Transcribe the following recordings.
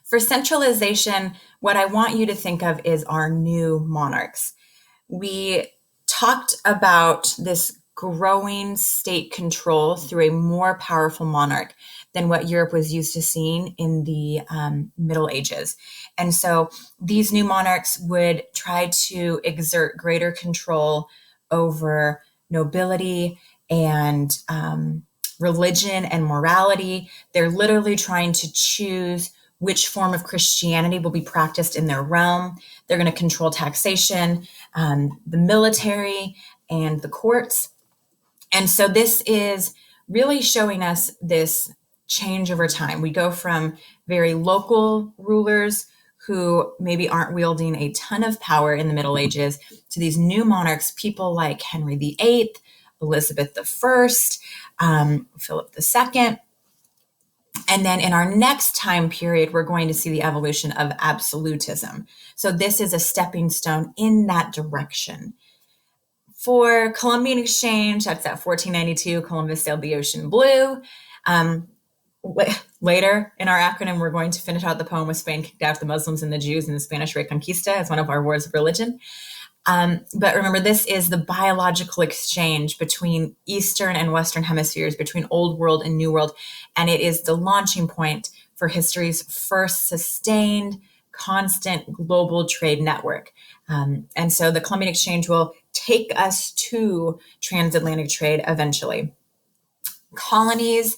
For centralization, what I want you to think of is our new monarchs. We talked about this growing state control through a more powerful monarch than what Europe was used to seeing in the Middle Ages. And so these new monarchs would try to exert greater control over nobility and religion and morality. They're literally trying to choose which form of Christianity will be practiced in their realm. They're going to control taxation, the military, and the courts. And so this is really showing us this change over time. We go from very local rulers who maybe aren't wielding a ton of power in the Middle Ages to these new monarchs, people like Henry VIII, Elizabeth I, Philip II. And then in our next time period, we're going to see the evolution of absolutism. So this is a stepping stone in that direction. For Columbian Exchange, that's at 1492, Columbus sailed the ocean blue. Later in our acronym, we're going to finish out the poem with Spain kicked out the Muslims and the Jews in the Spanish Reconquista as one of our wars of religion. But remember, this is the biological exchange between Eastern and Western hemispheres, between Old World and New World. And it is the launching point for history's first sustained, constant global trade network. And so the Columbian Exchange will take us to transatlantic trade eventually. Colonies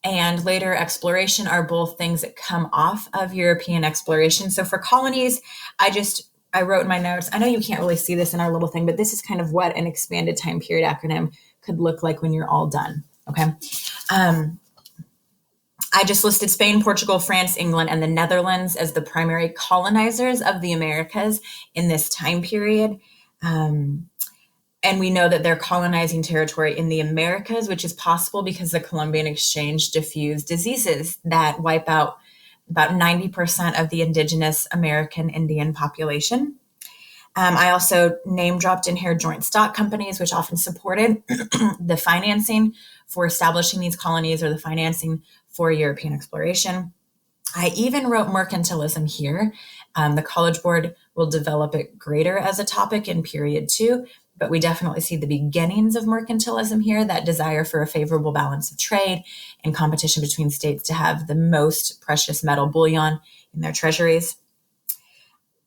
and later exploration are both things that come off of European exploration. So for colonies, I wrote in my notes, I know you can't really see this in our little thing, but this is kind of what an expanded time period acronym could look like when you're all done, okay? I just listed Spain, Portugal, France, England, and the Netherlands as the primary colonizers of the Americas in this time period. And we know that they're colonizing territory in the Americas, which is possible because the Columbian Exchange diffused diseases that wipe out about 90% of the indigenous American Indian population. I also name dropped in here joint stock companies, which often supported the financing for establishing these colonies or the financing for European exploration. I even wrote mercantilism here. The College Board will develop it greater as a topic in period 2, but we definitely see the beginnings of mercantilism here, that desire for a favorable balance of trade and competition between states to have the most precious metal bullion in their treasuries.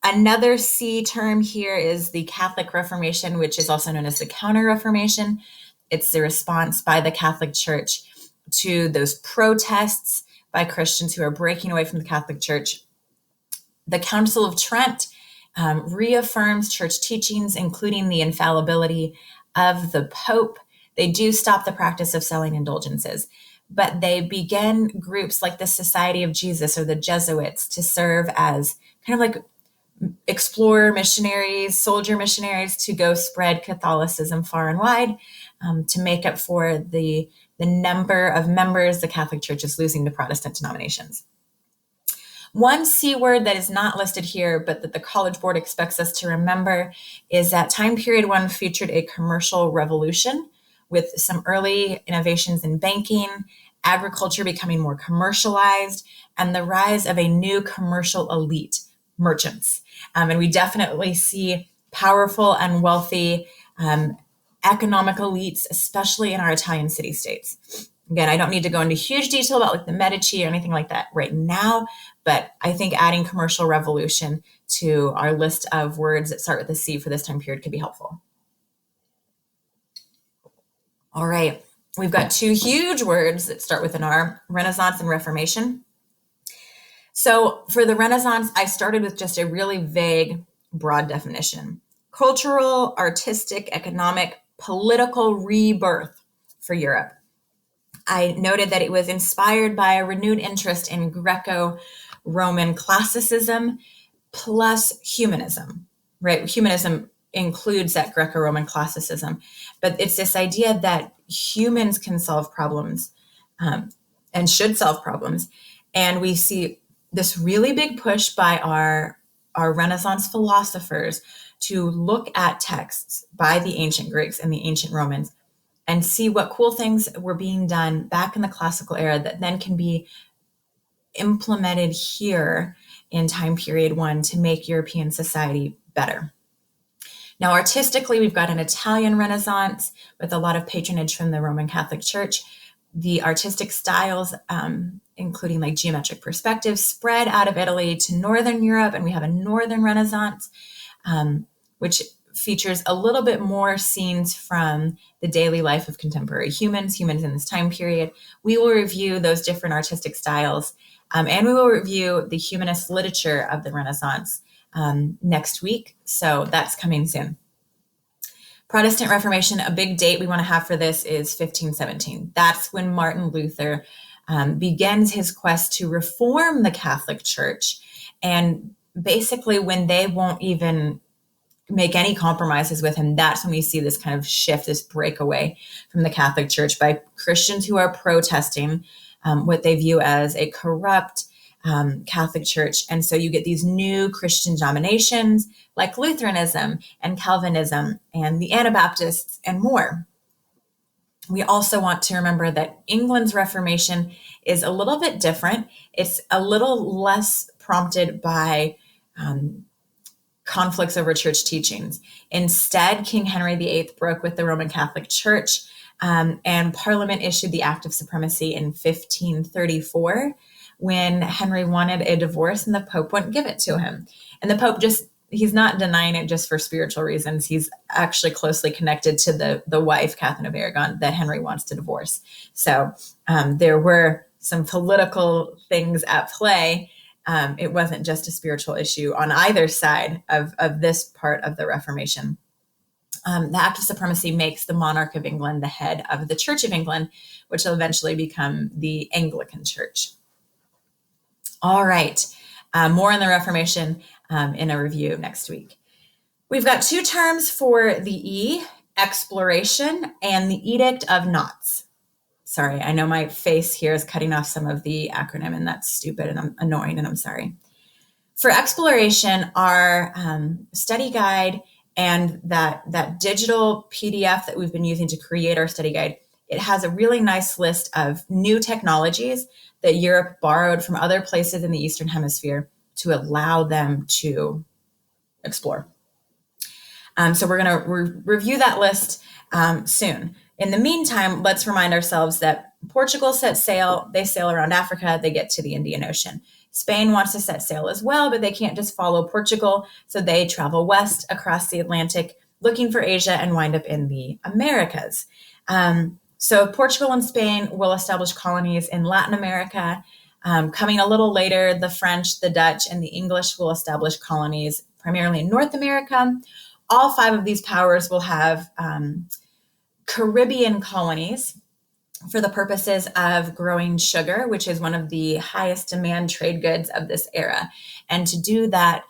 Another C term here is the Catholic Reformation, which is also known as the Counter-Reformation. It's the response by the Catholic Church to those protests by Christians who are breaking away from the Catholic Church. The Council of Trent reaffirms church teachings, including the infallibility of the Pope. They do stop the practice of selling indulgences, but they begin groups like the Society of Jesus or the Jesuits to serve as kind of like explorer missionaries, soldier missionaries to go spread Catholicism far and wide, to make up for the number of members the Catholic Church is losing to Protestant denominations. One C word that is not listed here, but that the College Board expects us to remember, is that time period 1 featured a commercial revolution with some early innovations in banking, agriculture becoming more commercialized, and the rise of a new commercial elite, merchants. And we definitely see powerful and wealthy economic elites, especially in our Italian city-states. Again, I don't need to go into huge detail about like the Medici or anything like that right now, but I think adding commercial revolution to our list of words that start with a C for this time period could be helpful. All right, we've got 2 huge words that start with an R, Renaissance and Reformation. So for the Renaissance, I started with just a really vague, broad definition. Cultural, artistic, economic, political rebirth for Europe. I noted that it was inspired by a renewed interest in Greco-Roman classicism plus humanism, right? Humanism includes that Greco-Roman classicism, but it's this idea that humans can solve problems and should solve problems. And we see this really big push by our Renaissance philosophers to look at texts by the ancient Greeks and the ancient Romans and see what cool things were being done back in the classical era that then can be implemented here in time period 1 to make European society better. Now, artistically, we've got an Italian Renaissance with a lot of patronage from the Roman Catholic Church. The artistic styles, including like geometric perspectives, spread out of Italy to Northern Europe, and we have a Northern Renaissance, which features a little bit more scenes from the daily life of contemporary humans in this time period. We will review those different artistic styles, and we will review the humanist literature of the Renaissance next week. So that's coming soon. Protestant Reformation, a big date we want to have for this is 1517. That's when Martin Luther begins his quest to reform the Catholic Church. And basically when they won't even make any compromises with him, that's when we see this kind of shift, this breakaway from the Catholic Church by Christians who are protesting what they view as a corrupt Catholic Church. And so you get these new Christian denominations like Lutheranism and Calvinism and the Anabaptists and more. We also want to remember that England's Reformation is a little bit different. It's a little less prompted by conflicts over church teachings. Instead, King Henry VIII broke with the Roman Catholic Church, and Parliament issued the Act of Supremacy in 1534 when Henry wanted a divorce and the Pope wouldn't give it to him. And the Pope he's not denying it just for spiritual reasons. He's actually closely connected to the wife, Catherine of Aragon, that Henry wants to divorce. So there were some political things at play. It wasn't just a spiritual issue on either side of this part of the Reformation. The Act of Supremacy makes the monarch of England the head of the Church of England, which will eventually become the Anglican Church. All right, more on the Reformation in a review next week. We've got two terms for the E, exploration, and the Edict of Nantes. Sorry, I know my face here is cutting off some of the acronym, and that's stupid and I'm annoying, and I'm sorry. For exploration, our study guide and that digital PDF that we've been using to create our study guide, it has a really nice list of new technologies that Europe borrowed from other places in the Eastern Hemisphere to allow them to explore. So we're going to review that list soon. In the meantime, let's remind ourselves that Portugal set sail. They sail around Africa. They get to the Indian Ocean. Spain wants to set sail as well, but they can't just follow Portugal. So they travel west across the Atlantic looking for Asia and wind up in the Americas. So Portugal and Spain will establish colonies in Latin America. Coming a little later, the French, the Dutch, and the English will establish colonies primarily in North America. All five of these powers will have Caribbean colonies for the purposes of growing sugar, which is one of the highest demand trade goods of this era. And to do that,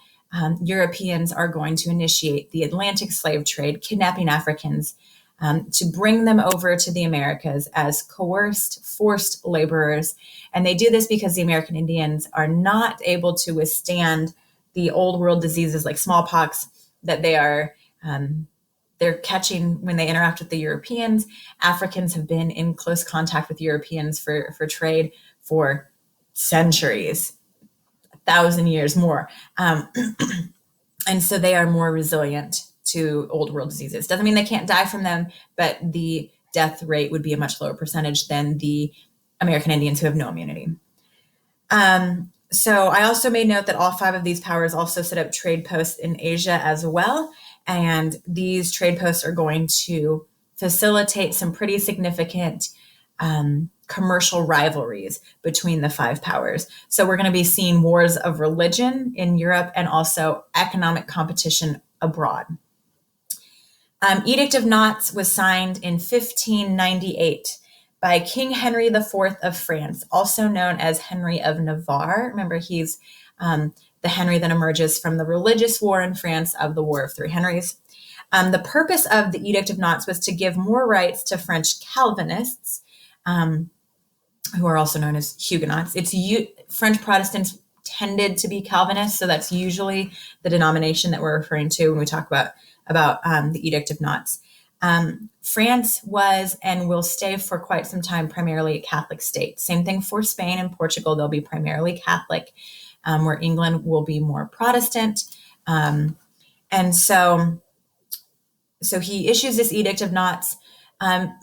Europeans are going to initiate the Atlantic slave trade, kidnapping Africans to bring them over to the Americas as coerced, forced laborers. And they do this because the American Indians are not able to withstand the old world diseases like smallpox that they're catching when they interact with the Europeans. Africans have been in close contact with Europeans for trade for centuries, 1,000 years more. And so they are more resilient to old world diseases. Doesn't mean they can't die from them, but the death rate would be a much lower percentage than the American Indians who have no immunity. So I also made note that all five of these powers also set up trade posts in Asia as well. And these trade posts are going to facilitate some pretty significant commercial rivalries between the five powers. So we're going to be seeing wars of religion in Europe and also economic competition abroad. Edict of Nantes was signed in 1598 by King Henry IV of France, also known as Henry of Navarre. Remember, he's the Henry that emerges from the religious war in France of the War of Three Henrys. The purpose of the Edict of Nantes was to give more rights to French Calvinists, who are also known as Huguenots. French Protestants tended to be Calvinists, so that's usually the denomination that we're referring to when we talk about the Edict of Nantes. France was and will stay for quite some time primarily a Catholic state. Same thing for Spain and Portugal. They'll be primarily Catholic, where England will be more Protestant. And so he issues this Edict of Nantes,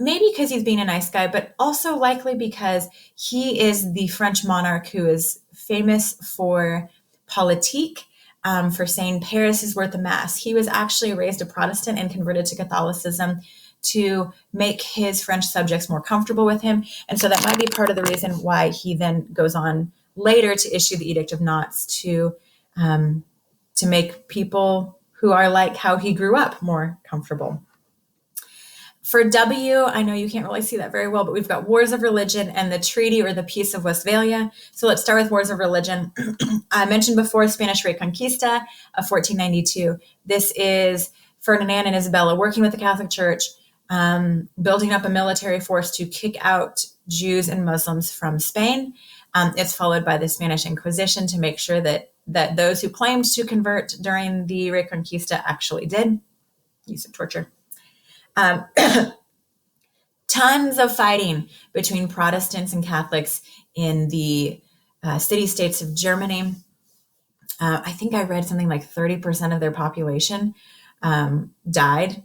maybe because he's being a nice guy, but also likely because he is the French monarch who is famous for politique, for saying Paris is worth a mass. He was actually raised a Protestant and converted to Catholicism to make his French subjects more comfortable with him. And so that might be part of the reason why he then goes on later to issue the Edict of Nantes to make people who are like how he grew up more comfortable. For W, I know you can't really see that very well, but we've got Wars of Religion and the Treaty or the Peace of Westphalia. So let's start with Wars of Religion. I mentioned before Spanish Reconquista of 1492. This is Ferdinand and Isabella working with the Catholic Church, building up a military force to kick out Jews and Muslims from Spain. It's followed by the Spanish Inquisition to make sure that those who claimed to convert during the Reconquista actually did. Use of torture. Tons of fighting between Protestants and Catholics in the city-states of Germany. I think I read something like 30% of their population died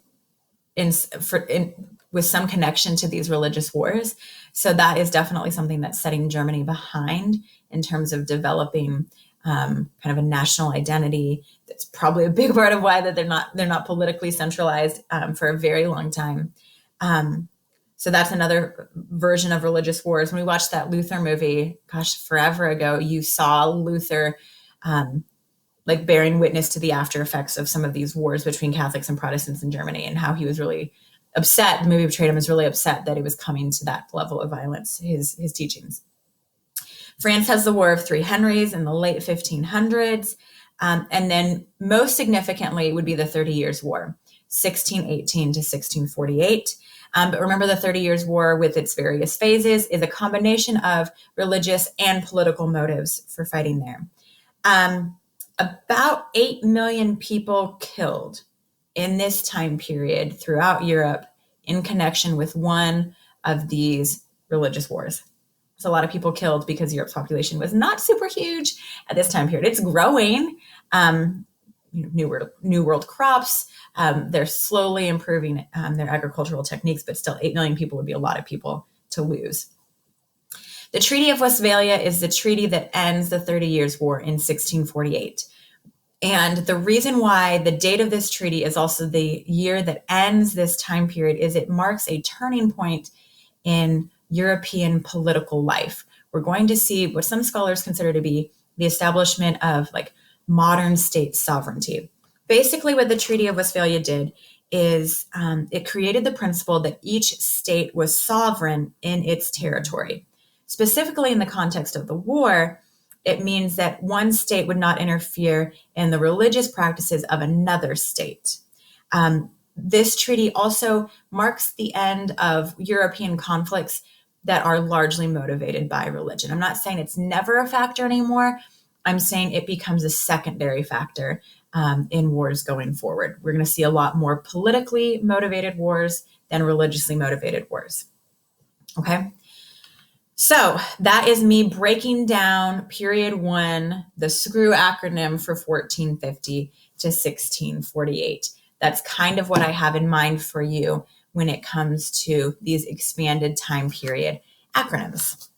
with some connection to these religious wars. So that is definitely something that's setting Germany behind in terms of developing kind of a national identity. That's probably a big part of why that they're not politically centralized for a very long time. So that's another version of religious wars. When we watched that Luther movie, gosh, forever ago, you saw Luther like bearing witness to the after effects of some of these wars between Catholics and Protestants in Germany, and how he was really upset. The movie portrayed him as really upset that it was coming to that level of violence, his teachings. France has the War of Three Henries in the late 1500s. And then most significantly would be the 30 Years' War, 1618 to 1648. But remember, the 30 Years' War with its various phases is a combination of religious and political motives for fighting there. About 8 million people killed in this time period throughout Europe in connection with one of these religious wars. So a lot of people killed because Europe's population was not super huge at this time period. It's growing, new world crops. They're slowly improving their agricultural techniques, but still 8 million people would be a lot of people to lose. The Treaty of Westphalia is the treaty that ends the 30 Years' War in 1648. And the reason why the date of this treaty is also the year that ends this time period is it marks a turning point in European political life. We're going to see what some scholars consider to be the establishment of like modern state sovereignty. Basically, what the Treaty of Westphalia did is it created the principle that each state was sovereign in its territory. Specifically in the context of the war, it means that one state would not interfere in the religious practices of another state. This treaty also marks the end of European conflicts that are largely motivated by religion. I'm not saying it's never a factor anymore. I'm saying it becomes a secondary factor in wars going forward. We're going to see a lot more politically motivated wars than religiously motivated wars. Okay. So that is me breaking down period one, the SCREW acronym for 1450 to 1648. That's kind of what I have in mind for you when it comes to these expanded time period acronyms.